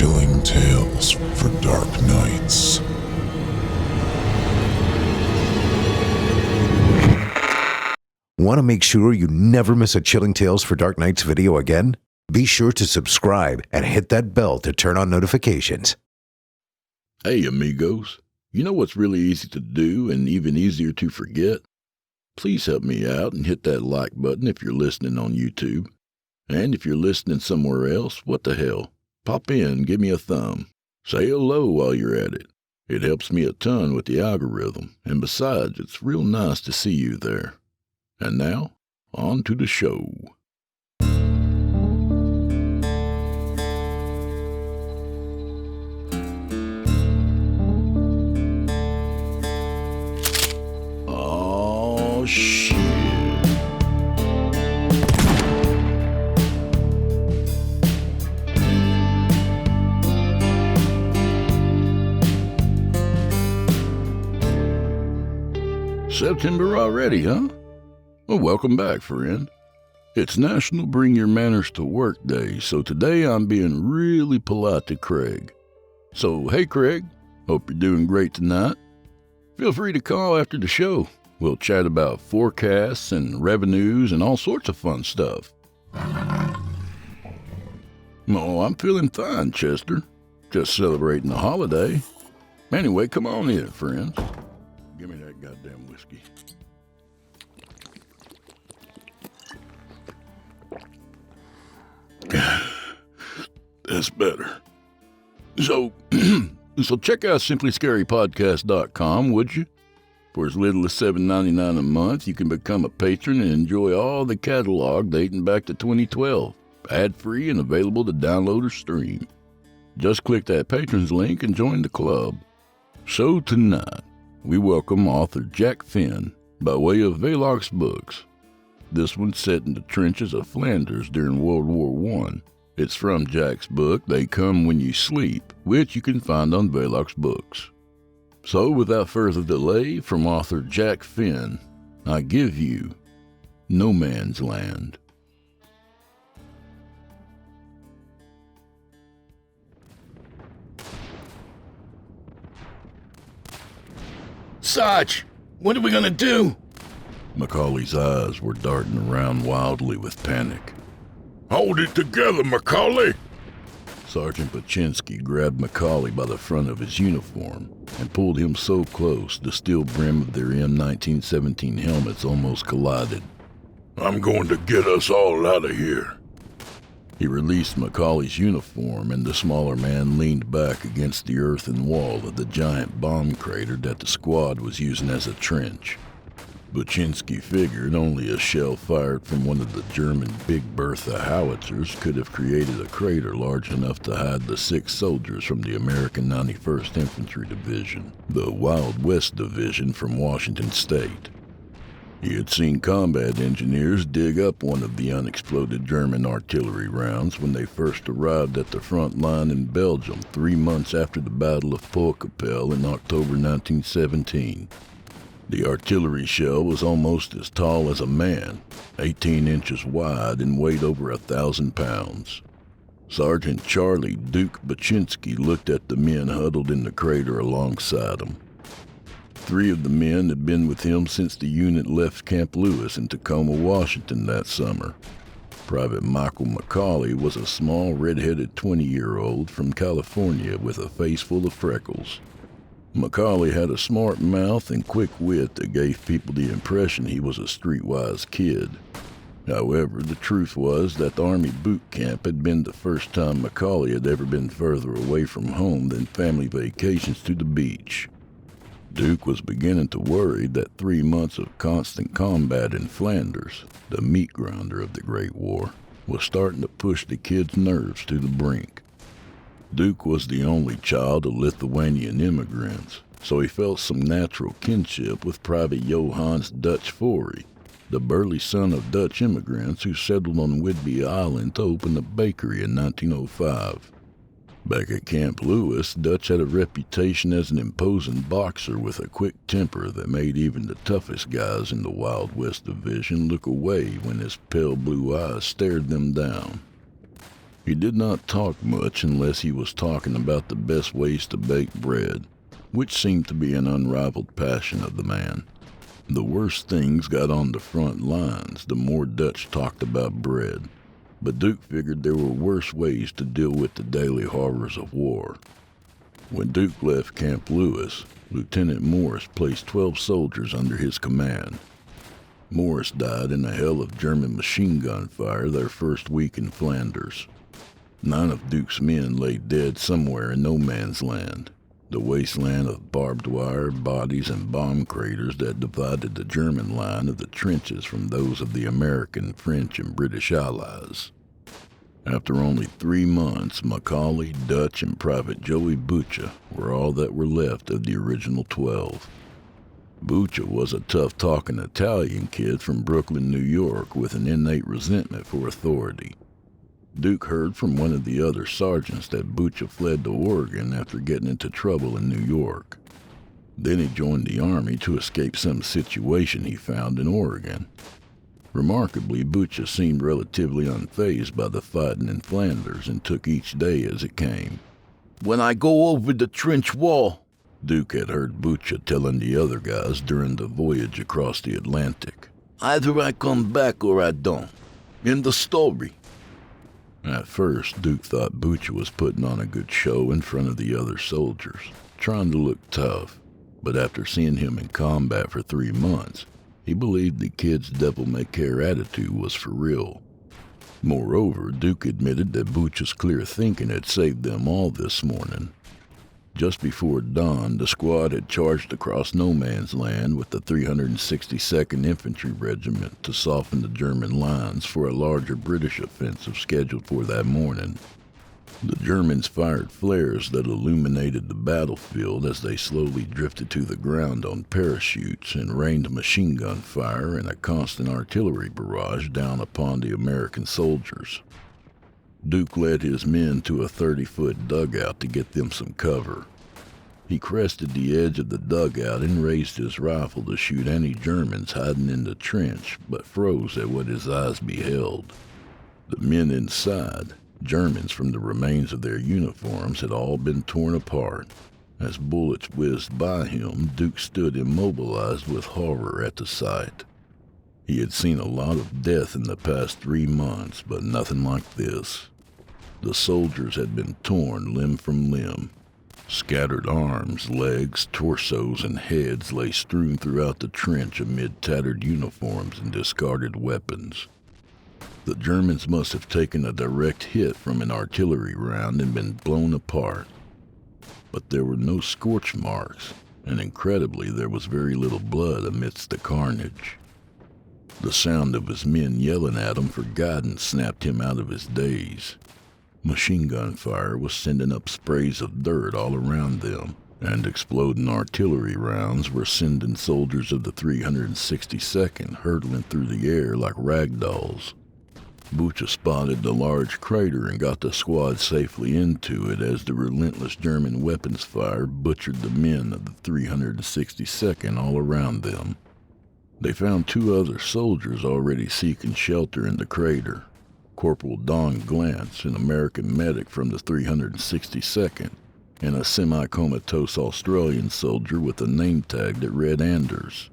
Chilling tales for dark nights. Want to make sure you never miss a Chilling Tales for Dark Nights video again? Be sure to subscribe and hit that bell to turn on notifications. Hey amigos, you know what's really easy to do and even easier to forget? Please help me out and hit that like button if you're listening on YouTube. And if you're listening somewhere else, what the hell? Pop in, give me a thumb. Say hello while you're at it. It helps me a ton with the algorithm, and besides, it's real nice to see you there. And now, on to the show. Oh, shit. September already, huh? Well, welcome back, friend. It's National Bring Your Manners to Work Day, so today I'm being really polite to Craig. So, hey Craig, hope you're doing great tonight. Feel free to call after the show. We'll chat about forecasts and revenues and all sorts of fun stuff. Oh, I'm feeling fine, Chester. Just celebrating the holiday. Anyway, come on in, friends. Give me that goddamn whiskey. That's better. So check out simplyscarypodcast.com, would you? For as little as $7.99 a month, you can become a patron and enjoy all the catalog dating back to 2012, ad-free and available to download or stream. Just click that patrons link and join the club. So tonight, we welcome author Jack Finn by way of Velox Books. This one's set in the trenches of Flanders during World War I. It's from Jack's book, They Come When You Sleep, which you can find on Velox Books. So without further delay, from author Jack Finn, I give you No Man's Land. Sarge, what are we gonna do? Macaulay's eyes were darting around wildly with panic. Hold it together, Macaulay! Sergeant Paczynski grabbed Macaulay by the front of his uniform and pulled him so close the steel brim of their M1917 helmets almost collided. I'm going to get us all out of here. He released Macaulay's uniform, and the smaller man leaned back against the earthen wall of the giant bomb crater that the squad was using as a trench. Paczynski figured only a shell fired from one of the German Big Bertha howitzers could have created a crater large enough to hide the 6 soldiers from the American 91st Infantry Division, the Wild West Division from Washington State. He had seen combat engineers dig up one of the unexploded German artillery rounds when they first arrived at the front line in Belgium 3 months after the Battle of Poelcapelle in October 1917. The artillery shell was almost as tall as a man, 18 inches wide, and weighed over 1,000 pounds. Sergeant Charlie Duke Paczynski looked at the men huddled in the crater alongside him. 3 of the men had been with him since the unit left Camp Lewis in Tacoma, Washington that summer. Private Michael Macaulay was a small, red-headed 20-year-old from California with a face full of freckles. Macaulay had a smart mouth and quick wit that gave people the impression he was a streetwise kid. However, the truth was that the Army boot camp had been the first time Macaulay had ever been further away from home than family vacations to the beach. Duke was beginning to worry that 3 months of constant combat in Flanders, the meat grinder of the Great War, was starting to push the kid's nerves to the brink. Duke was the only child of Lithuanian immigrants, so he felt some natural kinship with Private Johannes Dutch Forey, the burly son of Dutch immigrants who settled on Whidbey Island to open a bakery in 1905. Back at Camp Lewis, Dutch had a reputation as an imposing boxer with a quick temper that made even the toughest guys in the Wild West Division look away when his pale blue eyes stared them down. He did not talk much unless he was talking about the best ways to bake bread, which seemed to be an unrivaled passion of the man. The worse things got on the front lines, the more Dutch talked about bread. But Duke figured there were worse ways to deal with the daily horrors of war. When Duke left Camp Lewis, Lieutenant Morris placed 12 soldiers under his command. Morris died in a hell of German machine gun fire their first week in Flanders. 9 of Duke's men lay dead somewhere in no man's land, the wasteland of barbed wire, bodies, and bomb craters that divided the German line of the trenches from those of the American, French, and British allies. After only 3 months, Macaulay, Dutch, and Private Joey Bucha were all that were left of the original 12. Bucha was a tough-talking Italian kid from Brooklyn, New York, with an innate resentment for authority. Duke heard from one of the other sergeants that Bucha fled to Oregon after getting into trouble in New York. Then he joined the army to escape some situation he found in Oregon. Remarkably, Bucha seemed relatively unfazed by the fighting in Flanders and took each day as it came. "When I go over the trench wall," Duke had heard Bucha telling the other guys during the voyage across the Atlantic, "either I come back or I don't. In the story." At first, Duke thought Bucha was putting on a good show in front of the other soldiers, trying to look tough, but after seeing him in combat for 3 months, he believed the kid's devil-may-care attitude was for real. Moreover, Duke admitted that Bucha's clear thinking had saved them all this morning. Just before dawn, the squad had charged across no man's land with the 362nd Infantry Regiment to soften the German lines for a larger British offensive scheduled for that morning. The Germans fired flares that illuminated the battlefield as they slowly drifted to the ground on parachutes and rained machine gun fire and a constant artillery barrage down upon the American soldiers. Duke led his men to a 30-foot dugout to get them some cover. He crested the edge of the dugout and raised his rifle to shoot any Germans hiding in the trench, but froze at what his eyes beheld. The men inside, Germans from the remains of their uniforms, had all been torn apart. As bullets whizzed by him, Duke stood immobilized with horror at the sight. He had seen a lot of death in the past 3 months, but nothing like this. The soldiers had been torn limb from limb. Scattered arms, legs, torsos, and heads lay strewn throughout the trench amid tattered uniforms and discarded weapons. The Germans must have taken a direct hit from an artillery round and been blown apart. But there were no scorch marks, and incredibly there was very little blood amidst the carnage. The sound of his men yelling at him for guidance snapped him out of his daze. Machine gun fire was sending up sprays of dirt all around them, and exploding artillery rounds were sending soldiers of the 362nd hurtling through the air like rag dolls. Bucha spotted the large crater and got the squad safely into it as the relentless German weapons fire butchered the men of the 362nd all around them. They found 2 other soldiers already seeking shelter in the crater. Corporal Don Glantz, an American medic from the 362nd, and a semi-comatose Australian soldier with a name tag that read Anders.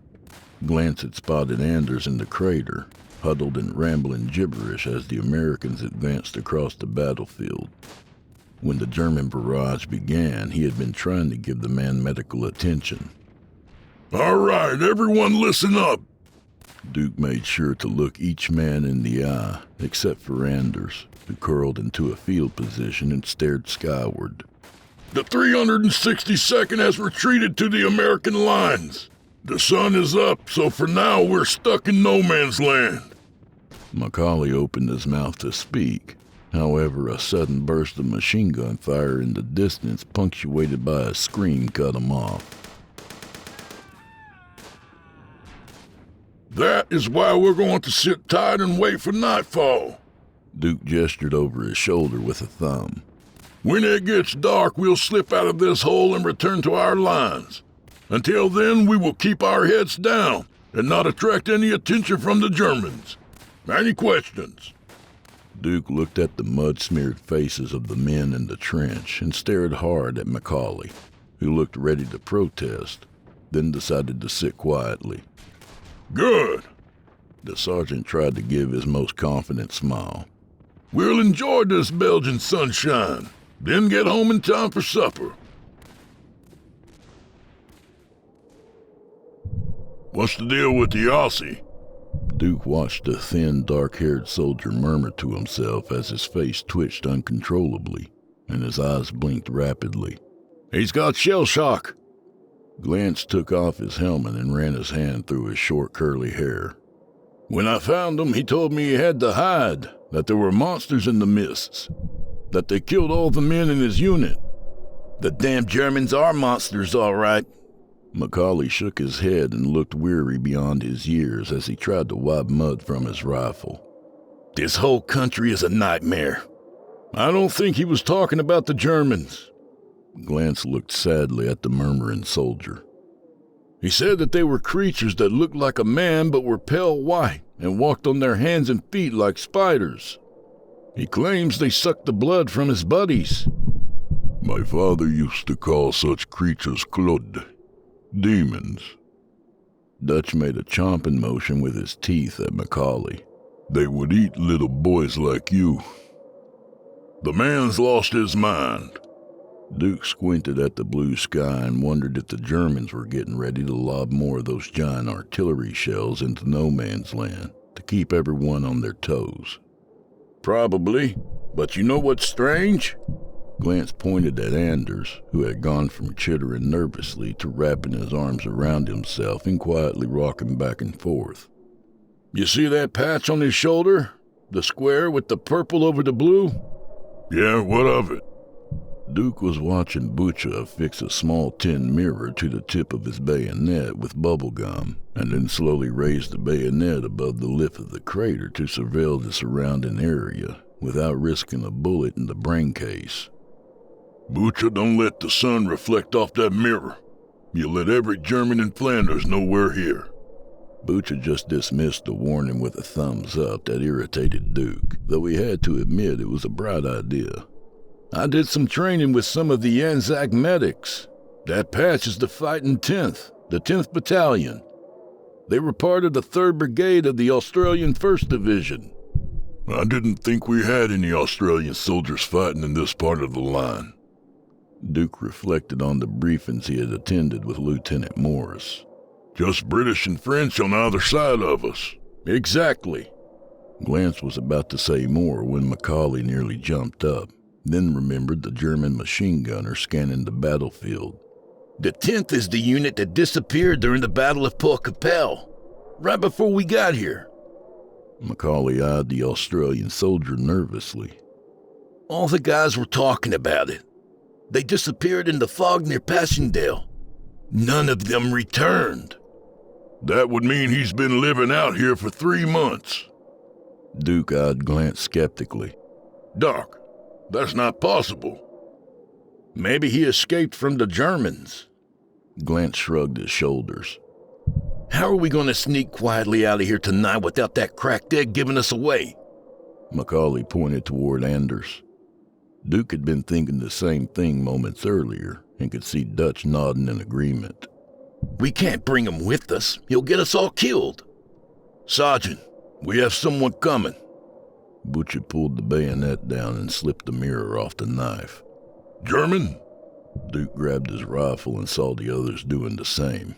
Glantz had spotted Anders in the crater, huddled and rambling gibberish as the Americans advanced across the battlefield. When the German barrage began, he had been trying to give the man medical attention. All right, everyone listen up. Duke made sure to look each man in the eye, except for Anders, who curled into a field position and stared skyward. The 362nd has retreated to the American lines. The sun is up, so for now we're stuck in no man's land. Macaulay opened his mouth to speak. However, a sudden burst of machine gun fire in the distance, punctuated by a scream, cut him off. That is why we're going to sit tight and wait for nightfall. Duke gestured over his shoulder with a thumb. When it gets dark, we'll slip out of this hole and return to our lines. Until then, we will keep our heads down and not attract any attention from the Germans. Any questions? Duke looked at the mud-smeared faces of the men in the trench and stared hard at Macaulay, who looked ready to protest, then decided to sit quietly. Good. The sergeant tried to give his most confident smile. We'll enjoy this Belgian sunshine, then get home in time for supper. What's the deal with the Aussie? Duke watched the thin, dark-haired soldier murmur to himself as his face twitched uncontrollably and his eyes blinked rapidly. He's got shell shock. Glance took off his helmet and ran his hand through his short, curly hair. When I found him, he told me he had to hide, that there were monsters in the mists, that they killed all the men in his unit. The damn Germans are monsters, all right. Macaulay shook his head and looked weary beyond his years as he tried to wipe mud from his rifle. This whole country is a nightmare. I don't think he was talking about the Germans. Glance looked sadly at the murmuring soldier. He said that they were creatures that looked like a man but were pale white and walked on their hands and feet like spiders. He claims they sucked the blood from his buddies. My father used to call such creatures Klud, demons. Dutch made a chomping motion with his teeth at Macaulay. They would eat little boys like you. The man's lost his mind. Duke squinted at the blue sky and wondered if the Germans were getting ready to lob more of those giant artillery shells into no man's land to keep everyone on their toes. Probably, but you know what's strange? Glance pointed at Anders, who had gone from chittering nervously to wrapping his arms around himself and quietly rocking back and forth. You see that patch on his shoulder? The square with the purple over the blue? Yeah, what of it? Duke was watching Butcha affix a small tin mirror to the tip of his bayonet with bubble gum, and then slowly raise the bayonet above the lip of the crater to surveil the surrounding area without risking a bullet in the brain case. Butcha, don't let the sun reflect off that mirror. You'll let every German in Flanders know we're here. Butcha just dismissed the warning with a thumbs up that irritated Duke, though he had to admit it was a bright idea. I did some training with some of the Anzac medics. That patch is the fighting 10th, the 10th Battalion. They were part of the 3rd Brigade of the Australian 1st Division. I didn't think we had any Australian soldiers fighting in this part of the line. Duke reflected on the briefings he had attended with Lieutenant Morris. Just British and French on either side of us. Exactly. Glance was about to say more when Macaulay nearly jumped up, then remembered the German machine gunner scanning the battlefield. The 10th is the unit that disappeared during the Battle of Port Capel, right before we got here. Macaulay eyed the Australian soldier nervously. All the guys were talking about it. They disappeared in the fog near Passchendaele. None of them returned. That would mean he's been living out here for 3 months. Duke eyed Glance skeptically. Doc, that's not possible. Maybe he escaped from the Germans. Glance shrugged his shoulders. How are we going to sneak quietly out of here tonight without that cracked egg giving us away? Macaulay pointed toward Anders. Duke had been thinking the same thing moments earlier and could see Dutch nodding in agreement. We can't bring him with us. He'll get us all killed. Sergeant, we have someone coming. Butcher pulled the bayonet down and slipped the mirror off the knife. German? Duke grabbed his rifle and saw the others doing the same.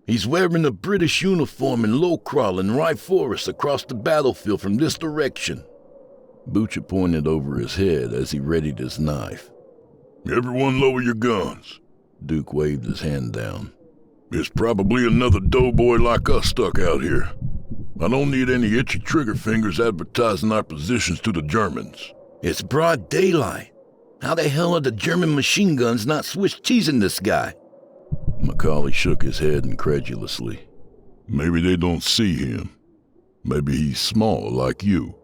He's wearing a British uniform and low-crawling right for us across the battlefield from this direction. Butcher pointed over his head as he readied his knife. Everyone lower your guns. Duke waved his hand down. It's probably another doughboy like us stuck out here. I don't need any itchy trigger fingers advertising our positions to the Germans. It's broad daylight. How the hell are the German machine guns not Swiss cheesing this guy? Macaulay shook his head incredulously. Maybe they don't see him. Maybe he's small like you.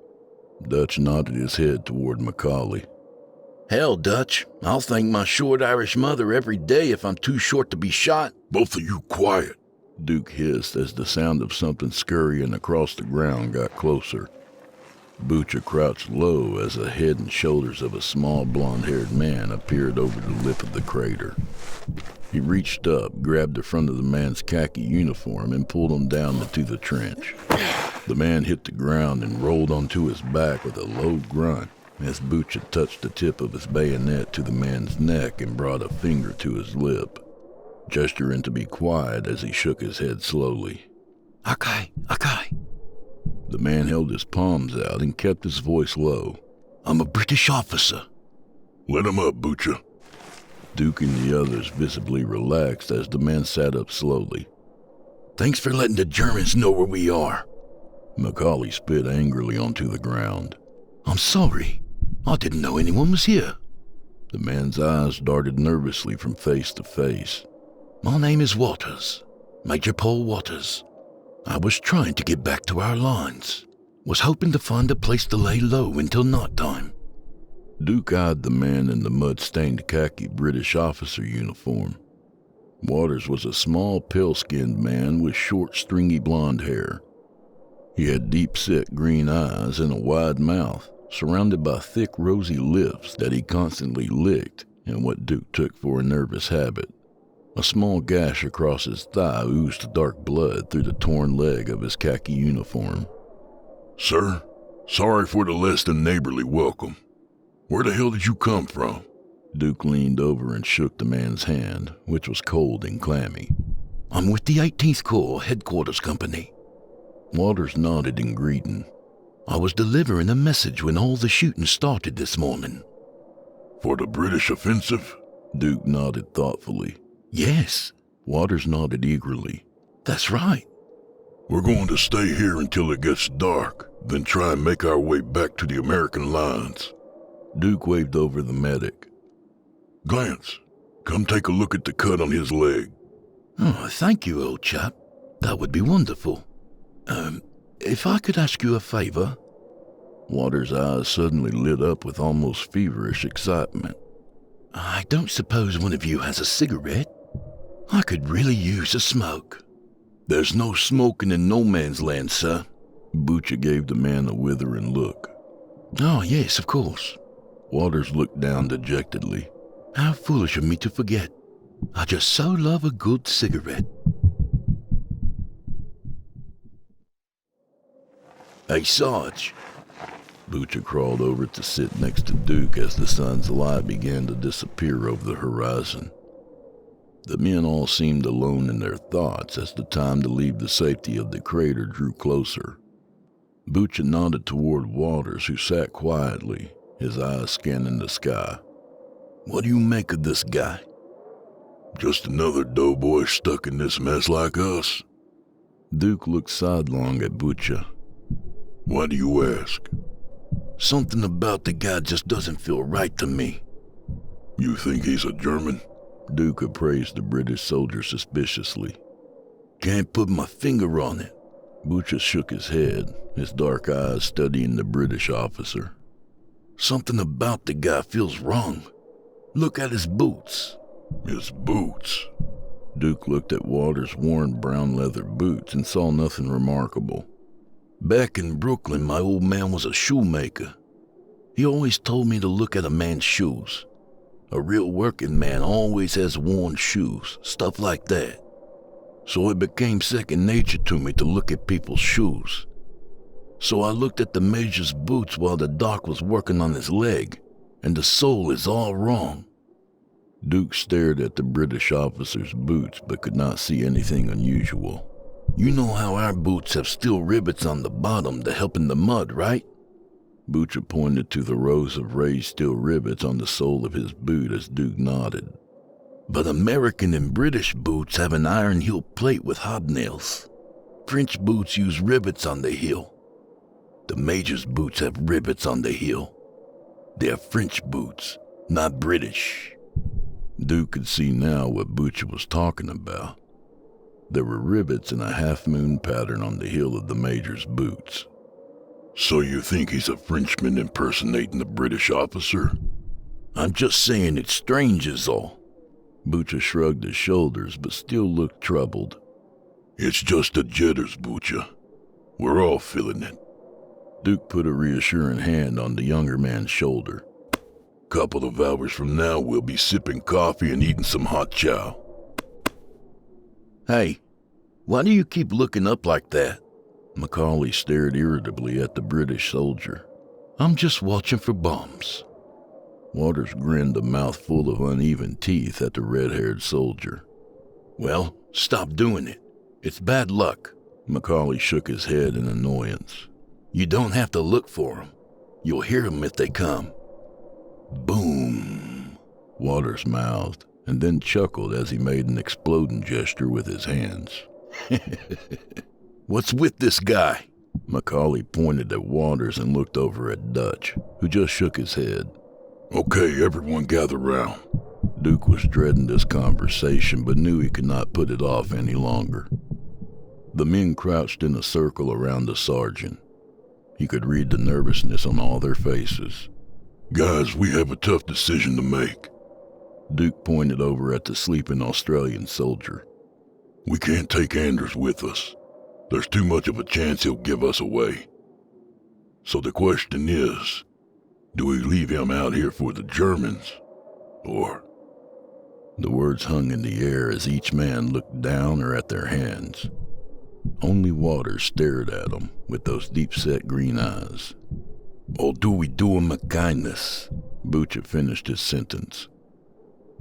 Dutch nodded his head toward Macaulay. Hell, Dutch, I'll thank my short Irish mother every day if I'm too short to be shot. Both of you quiet. Duke hissed as the sound of something scurrying across the ground got closer. Butcher crouched low as the head and shoulders of a small blonde-haired man appeared over the lip of the crater. He reached up, grabbed the front of the man's khaki uniform, and pulled him down into the trench. The man hit the ground and rolled onto his back with a low grunt as Butcher touched the tip of his bayonet to the man's neck and brought a finger to his lip, gesturing to be quiet as he shook his head slowly. Okay. The man held his palms out and kept his voice low. I'm a British officer. Let him up, Butcher. Duke and the others visibly relaxed as the man sat up slowly. Thanks for letting the Germans know where we are. Macaulay spit angrily onto the ground. I'm sorry. I didn't know anyone was here. The man's eyes darted nervously from face to face. My name is Waters. Major Paul Waters. I was trying to get back to our lines. Was hoping to find a place to lay low until nighttime. Duke eyed the man in the mud-stained khaki British officer uniform. Waters was a small, pale-skinned man with short, stringy blonde hair. He had deep-set green eyes and a wide mouth, surrounded by thick, rosy lips that he constantly licked in what Duke took for a nervous habit. A small gash across his thigh oozed dark blood through the torn leg of his khaki uniform. Sir, sorry for the less than neighborly welcome. Where the hell did you come from? Duke leaned over and shook the man's hand, which was cold and clammy. I'm with the 18th Corps Headquarters Company. Waters nodded in greeting. I was delivering a message when all the shooting started this morning. For the British offensive? Duke nodded thoughtfully. Yes. Waters nodded eagerly. That's right. We're going to stay here until it gets dark, then try and make our way back to the American lines. Duke waved over the medic. Glance, come take a look at the cut on his leg. Oh, thank you, old chap. That would be wonderful. If I could ask you a favor? Waters' eyes suddenly lit up with almost feverish excitement. I don't suppose one of you has a cigarette? I could really use a smoke. There's no smoking in no man's land, sir. Butcher gave the man a withering look. Oh, yes, of course. Waters looked down dejectedly. How foolish of me to forget. I just so love a good cigarette. Hey, Sarge. Butcher crawled over to sit next to Duke as the sun's light began to disappear over the horizon. The men all seemed alone in their thoughts as the time to leave the safety of the crater drew closer. Butcher nodded toward Waters, who sat quietly, his eyes scanning the sky. What do you make of this guy? Just another doughboy stuck in this mess like us. Duke looked sidelong at Butcher. Why do you ask? Something about the guy just doesn't feel right to me. You think he's a German? Duke appraised the British soldier suspiciously. Can't put my finger on it. Butcher shook his head, his dark eyes studying the British officer. Something about the guy feels wrong. Look at his boots. His boots? Duke looked at Waters' worn brown leather boots and saw nothing remarkable. Back in Brooklyn, my old man was a shoemaker. He always told me to look at a man's shoes. A real working man always has worn shoes, stuff like that. So it became second nature to me to look at people's shoes. So I looked at the Major's boots while the doc was working on his leg, and the sole is all wrong. Duke stared at the British officer's boots but could not see anything unusual. You know how our boots have steel rivets on the bottom to help in the mud, right? Butcher pointed to the rows of raised steel rivets on the sole of his boot as Duke nodded. But American and British boots have an iron heel plate with hobnails. French boots use rivets on the heel. The Major's boots have rivets on the heel. They're French boots, not British. Duke could see now what Butcher was talking about. There were rivets in a half-moon pattern on the heel of the Major's boots. So you think he's a Frenchman impersonating the British officer? I'm just saying it's strange is all. Butcher shrugged his shoulders but still looked troubled. It's just the jitters, Butcher. We're all feeling it. Duke put a reassuring hand on the younger man's shoulder. Couple of hours from now, we'll be sipping coffee and eating some hot chow. Hey, why do you keep looking up like that? Macaulay stared irritably at the British soldier. I'm just watching for bombs. Waters grinned, a mouthful of uneven teeth, at the red-haired soldier. Well, stop doing it. It's bad luck. Macaulay shook his head in annoyance. You don't have to look for them. You'll hear them if they come. Boom, Waters mouthed, and then chuckled as he made an exploding gesture with his hands. What's with this guy? Macaulay pointed at Waters and looked over at Dutch, who just shook his head. Okay, everyone gather round. Duke was dreading this conversation, but knew he could not put it off any longer. The men crouched in a circle around the sergeant. He could read the nervousness on all their faces. Guys, we have a tough decision to make. Duke pointed over at the sleeping Australian soldier. We can't take Anders with us. There's too much of a chance he'll give us away. So the question is, do we leave him out here for the Germans, or... The words hung in the air as each man looked down or at their hands. Only Waters stared at them with those deep-set green eyes. Or do we do him a kindness? Butcher finished his sentence.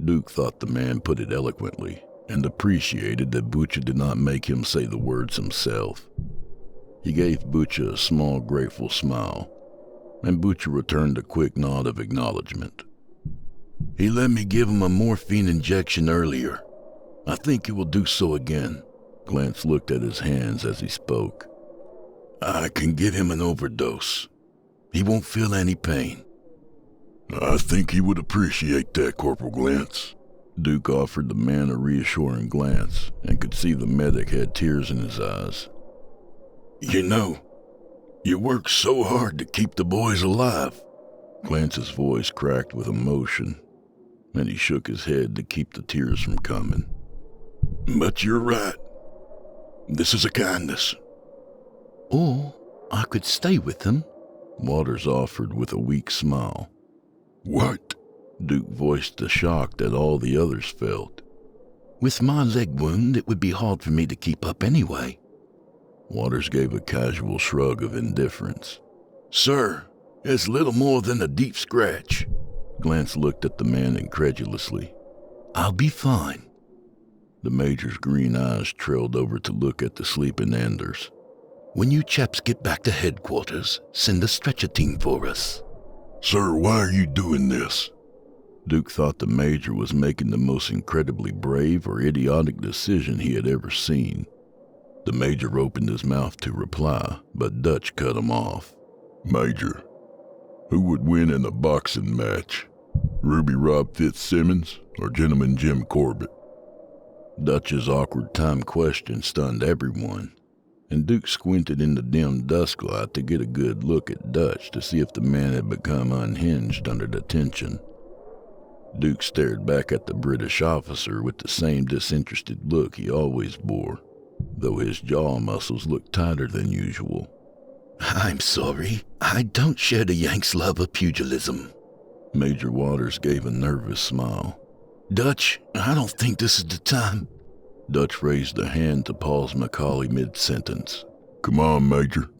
Duke thought the man put it eloquently, and appreciated that Butcher did not make him say the words himself. He gave Butcher a small, grateful smile, and Butcher returned a quick nod of acknowledgement. He let me give him a morphine injection earlier. I think he will do so again. Glance looked at his hands as he spoke. I can give him an overdose. He won't feel any pain. I think he would appreciate that, Corporal Glance. Duke offered the man a reassuring glance and could see the medic had tears in his eyes. You know, you work so hard to keep the boys alive. Glance's voice cracked with emotion, and he shook his head to keep the tears from coming. But you're right. This is a kindness. Or I could stay with them, Waters offered with a weak smile. What? Duke voiced the shock that all the others felt. With my leg wound, it would be hard for me to keep up anyway. Waters gave a casual shrug of indifference. Sir, it's little more than a deep scratch. Glance looked at the man incredulously. I'll be fine. The major's green eyes trailed over to look at the sleeping Anders. When you chaps get back to headquarters, send a stretcher team for us. Sir, why are you doing this? Duke thought the major was making the most incredibly brave or idiotic decision he had ever seen. The major opened his mouth to reply, but Dutch cut him off. Major, who would win in a boxing match? Ruby Rob Fitzsimmons or Gentleman Jim Corbett? Dutch's awkward timed question stunned everyone, and Duke squinted in the dim dusk light to get a good look at Dutch to see if the man had become unhinged under the tension. Duke stared back at the British officer with the same disinterested look he always bore, though his jaw muscles looked tighter than usual. I'm sorry, I don't share the Yanks' love of pugilism. Major Waters gave a nervous smile. Dutch, I don't think this is the time. Dutch raised a hand to pause Macaulay mid-sentence. Come on, Major.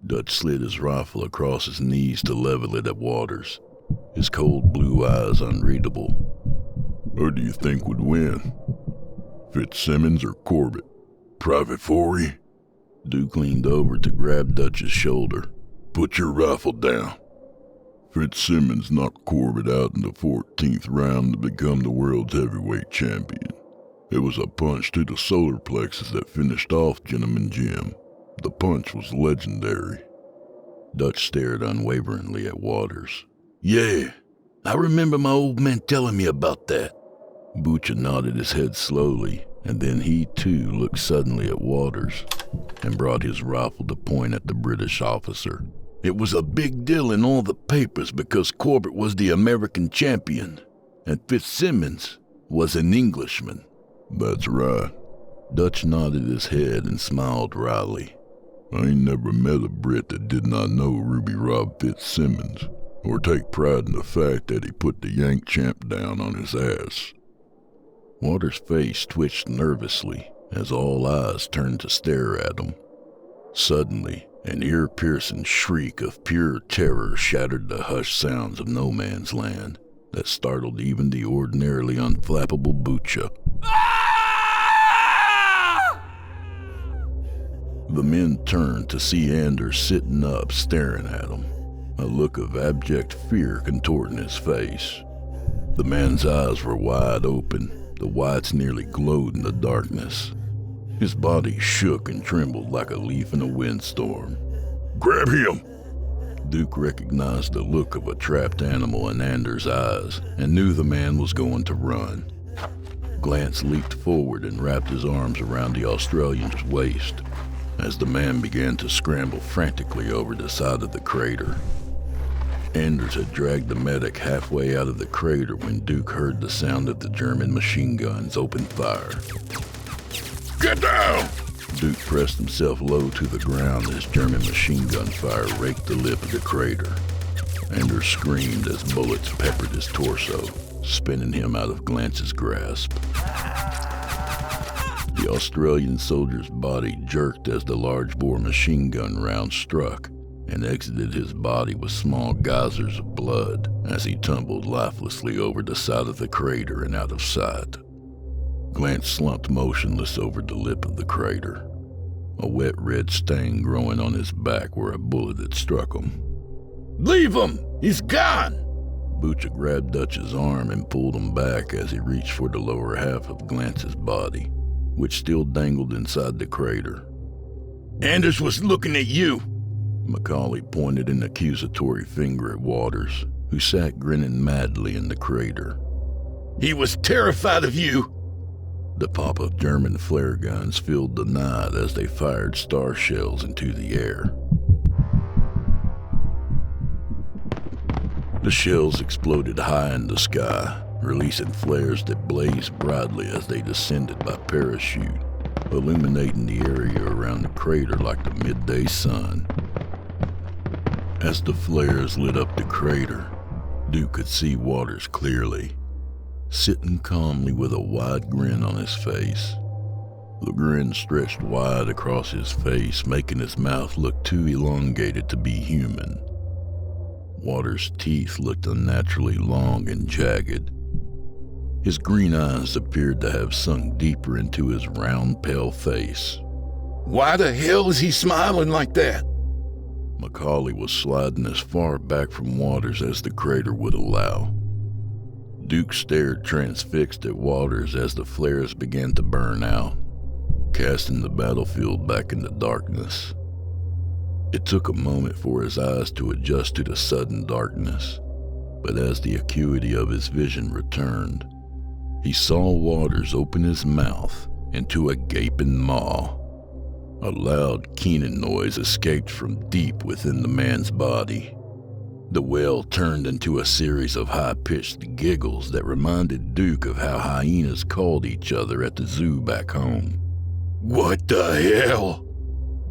Dutch slid his rifle across his knees to level it at Waters, his cold blue eyes unreadable. Who do you think would win? Fitzsimmons or Corbett? Private Forey? Duke leaned over to grab Dutch's shoulder. Put your rifle down. Fitzsimmons knocked Corbett out in the 14th round to become the world's heavyweight champion. It was a punch to the solar plexus that finished off Gentleman Jim. The punch was legendary. Dutch stared unwaveringly at Waters. Yeah, I remember my old man telling me about that. Butcher nodded his head slowly, and then he too looked suddenly at Waters and brought his rifle to point at the British officer. It was a big deal in all the papers because Corbett was the American champion, and Fitzsimmons was an Englishman. That's right. Dutch nodded his head and smiled wryly. I ain't never met a Brit that did not know Ruby Rob Fitzsimmons, or take pride in the fact that he put the Yank champ down on his ass. Waters' face twitched nervously as all eyes turned to stare at him. Suddenly, an ear-piercing shriek of pure terror shattered the hushed sounds of no man's land that startled even the ordinarily unflappable Butcha. The men turned to see Anders sitting up, staring at them, a look of abject fear contorting his face. The man's eyes were wide open, the whites nearly glowed in the darkness. His body shook and trembled like a leaf in a windstorm. Grab him! Duke recognized the look of a trapped animal in Anders' eyes and knew the man was going to run. Glance leaped forward and wrapped his arms around the Australian's waist as the man began to scramble frantically over the side of the crater. Anders had dragged the medic halfway out of the crater when Duke heard the sound of the German machine guns open fire. Get down! Duke pressed himself low to the ground as German machine gun fire raked the lip of the crater. Anders screamed as bullets peppered his torso, spinning him out of Glance's grasp. The Australian soldier's body jerked as the large-bore machine gun round struck and exited his body with small geysers of blood as he tumbled lifelessly over the side of the crater and out of sight. Glance slumped motionless over the lip of the crater, a wet red stain growing on his back where a bullet had struck him. Leave him! He's gone! Butcha grabbed Dutch's arm and pulled him back as he reached for the lower half of Glance's body, which still dangled inside the crater. Anders was looking at you. Macaulay pointed an accusatory finger at Waters, who sat grinning madly in the crater. He was terrified of you. The pop of German flare guns filled the night as they fired star shells into the air. The shells exploded high in the sky, releasing flares that blazed brightly as they descended by parachute, illuminating the area around the crater like the midday sun. As the flares lit up the crater, Duke could see Waters clearly, sitting calmly with a wide grin on his face. The grin stretched wide across his face, making his mouth look too elongated to be human. Waters' teeth looked unnaturally long and jagged. His green eyes appeared to have sunk deeper into his round, pale face. Why the hell is he smiling like that? Macaulay was sliding as far back from Waters as the crater would allow. Duke stared transfixed at Waters as the flares began to burn out, casting the battlefield back into darkness. It took a moment for his eyes to adjust to the sudden darkness, but as the acuity of his vision returned, he saw Waters open his mouth into a gaping maw. A loud, keening noise escaped from deep within the man's body. The wail turned into a series of high-pitched giggles that reminded Duke of how hyenas called each other at the zoo back home. What the hell?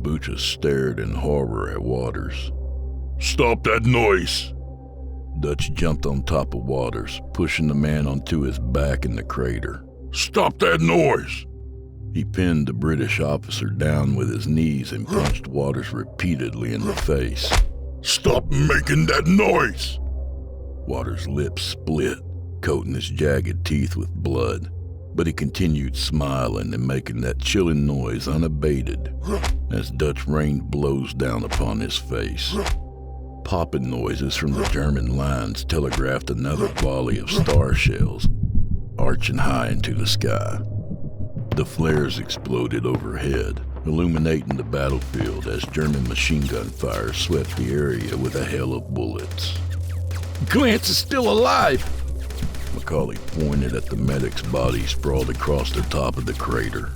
Butcha stared in horror at Waters. Stop that noise! Dutch jumped on top of Waters, pushing the man onto his back in the crater. Stop that noise! He pinned the British officer down with his knees and punched Waters repeatedly in the face. Stop making that noise! Waters' lips split, coating his jagged teeth with blood, but he continued smiling and making that chilling noise unabated as Dutch rained blows down upon his face. Popping noises from the German lines telegraphed another volley of star shells, arching high into the sky. The flares exploded overhead, illuminating the battlefield as German machine gun fire swept the area with a hail of bullets. Glance is still alive! Macaulay pointed at the medic's body sprawled across the top of the crater.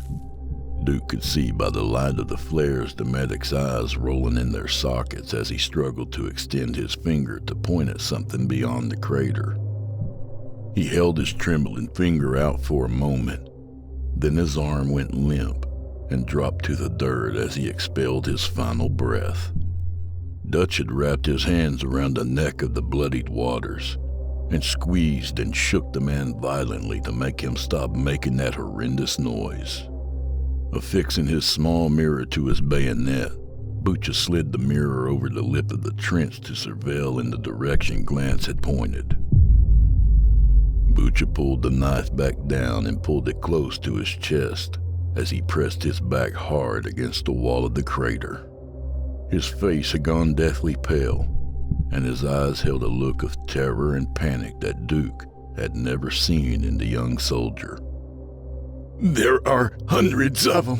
Duke could see by the light of the flares the medic's eyes rolling in their sockets as he struggled to extend his finger to point at something beyond the crater. He held his trembling finger out for a moment. Then his arm went limp, and dropped to the dirt as he expelled his final breath. Dutch had wrapped his hands around the neck of the bloodied Waters and squeezed and shook the man violently to make him stop making that horrendous noise. Affixing his small mirror to his bayonet, Butcher slid the mirror over the lip of the trench to surveil in the direction Glance had pointed. Butcher pulled the knife back down and pulled it close to his chest as he pressed his back hard against the wall of the crater. His face had gone deathly pale, and his eyes held a look of terror and panic that Duke had never seen in the young soldier. "There are hundreds of them."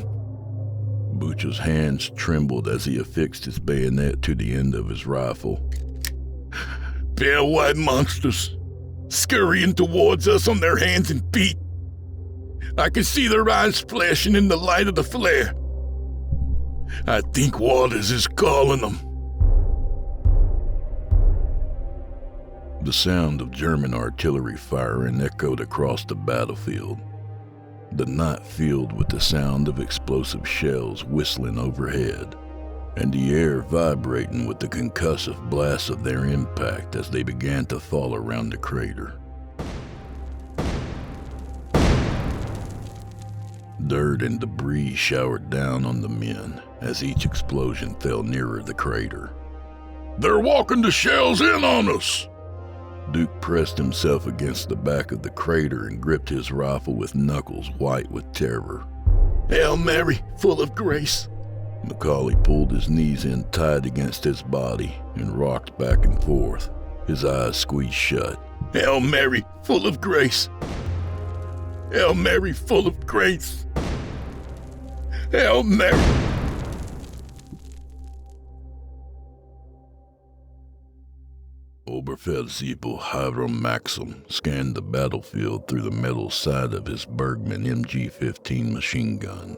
Butcher's hands trembled as he affixed his bayonet to the end of his rifle. "Pale white monsters, scurrying towards us on their hands and feet. I can see their eyes flashing in the light of the flare. I think Waters is calling them." The sound of German artillery firing echoed across the battlefield, the night filled with the sound of explosive shells whistling overhead, and the air vibrating with the concussive blast of their impact as they began to fall around the crater. Dirt and debris showered down on the men as each explosion fell nearer the crater. "They're walking the shells in on us!" Duke pressed himself against the back of the crater and gripped his rifle with knuckles white with terror. "Hail Mary, full of grace." Macaulay pulled his knees in tight against his body and rocked back and forth, his eyes squeezed shut. "Hail Mary, full of grace. Hail Mary, full of grace. Hail Mary." Oberfeldwebel Hiram Maxim scanned the battlefield through the metal sight of his Bergmann MG-15 machine gun.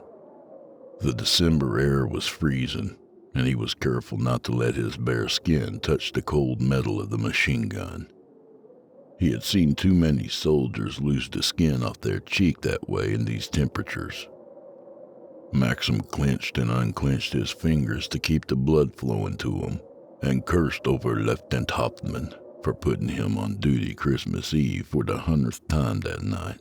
The December air was freezing, and he was careful not to let his bare skin touch the cold metal of the machine gun. He had seen too many soldiers lose the skin off their cheek that way in these temperatures. Maxim clenched and unclenched his fingers to keep the blood flowing to him, and cursed over Lieutenant Hauptmann for putting him on duty Christmas Eve for the 100th time that night.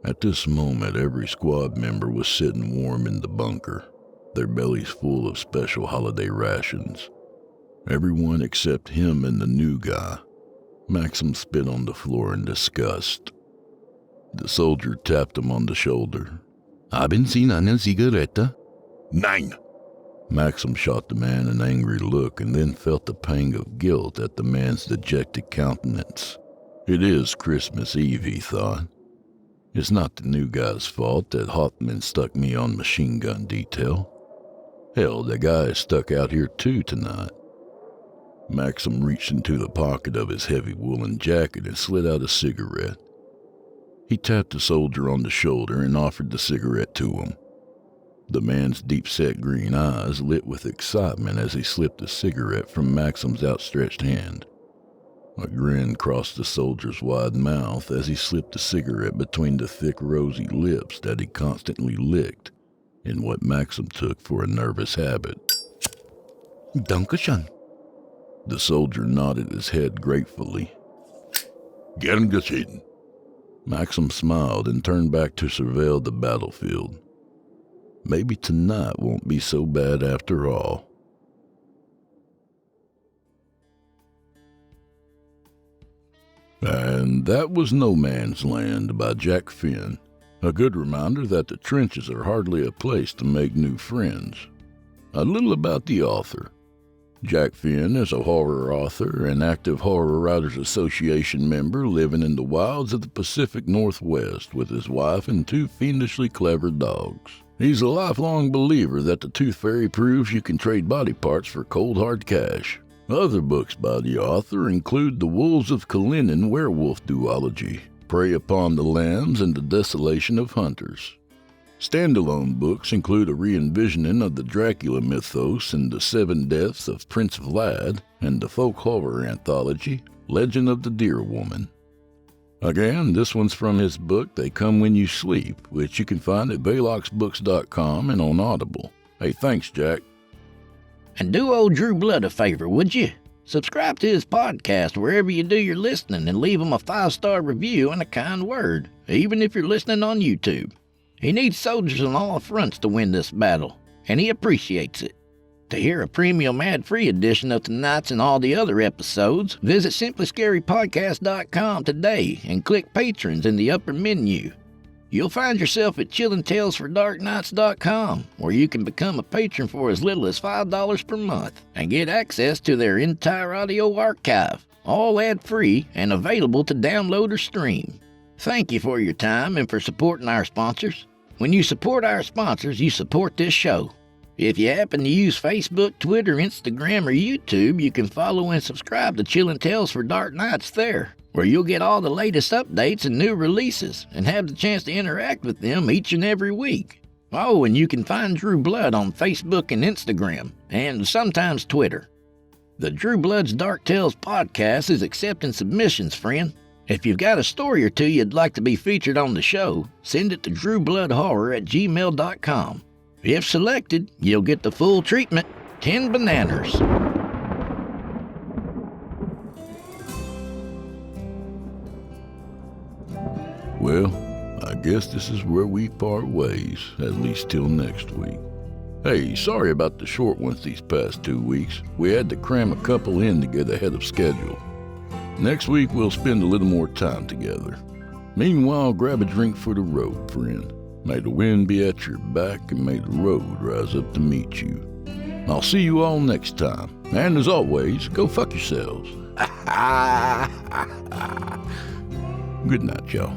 At this moment, every squad member was sitting warm in the bunker, their bellies full of special holiday rations. Everyone except him and the new guy. Maxim spit on the floor in disgust. The soldier tapped him on the shoulder. "Haben Sie eine Zigarette?" "Nein." Maxim shot the man an angry look and then felt a pang of guilt at the man's dejected countenance. It is Christmas Eve, he thought. It's not the new guy's fault that Hoffman stuck me on machine gun detail. Hell, the guy is stuck out here too tonight. Maxim reached into the pocket of his heavy woolen jacket and slid out a cigarette. He tapped the soldier on the shoulder and offered the cigarette to him. The man's deep-set green eyes lit with excitement as he slipped the cigarette from Maxim's outstretched hand. A grin crossed the soldier's wide mouth as he slipped the cigarette between the thick, rosy lips that he constantly licked in what Maxim took for a nervous habit. "Dankeschön." The soldier nodded his head gratefully. "Gern geschehen." Maxim smiled and turned back to surveil the battlefield. Maybe tonight won't be so bad after all. And that was No Man's Land by Jack Finn. A good reminder that the trenches are hardly a place to make new friends. A little about the author. Jack Finn is a horror author and active Horror Writers Association member living in the wilds of the Pacific Northwest with his wife and 2 fiendishly clever dogs. He's a lifelong believer that the Tooth Fairy proves you can trade body parts for cold hard cash. Other books by the author include The Wolves of Kalinin werewolf duology, Prey Upon the Lambs, and The Desolation of Hunters. Standalone books include a re-envisioning of the Dracula mythos and The 7 Deaths of Prince Vlad, and the folk horror anthology, Legend of the Deer Woman. Again, this one's from his book, They Come When You Sleep, which you can find at veloxbooks.com and on Audible. Hey, thanks, Jack. And do old Drew Blood a favor, would you? Subscribe to his podcast wherever you do your listening and leave him a 5-star review and a kind word, even if you're listening on YouTube. He needs soldiers on all fronts to win this battle, and he appreciates it. To hear a premium ad-free edition of tonight's and all the other episodes, visit simplyscarypodcast.com today and click Patrons in the upper menu. You'll find yourself at chillingtalesfordarknights.com, where you can become a patron for as little as $5 per month and get access to their entire audio archive, all ad-free and available to download or stream. Thank you for your time and for supporting our sponsors. When you support our sponsors, you support this show. If you happen to use Facebook, Twitter, Instagram, or YouTube, you can follow and subscribe to Chillin' Tales for Dark Nights there, where you'll get all the latest updates and new releases and have the chance to interact with them each and every week. Oh, and you can find Drew Blood on Facebook and Instagram, and sometimes Twitter. The Drew Blood's Dark Tales podcast is accepting submissions, friend. If you've got a story or two you'd like to be featured on the show, send it to drewbloodhorror@gmail.com. If selected, you'll get the full treatment, 10 bananas. Well, I guess this is where we part ways, at least till next week. Hey, sorry about the short ones these past 2 weeks. We had to cram a couple in to get ahead of schedule. Next week, we'll spend a little more time together. Meanwhile, grab a drink for the road, friend. May the wind be at your back and may the road rise up to meet you. I'll see you all next time. And as always, go fuck yourselves. Good night, y'all.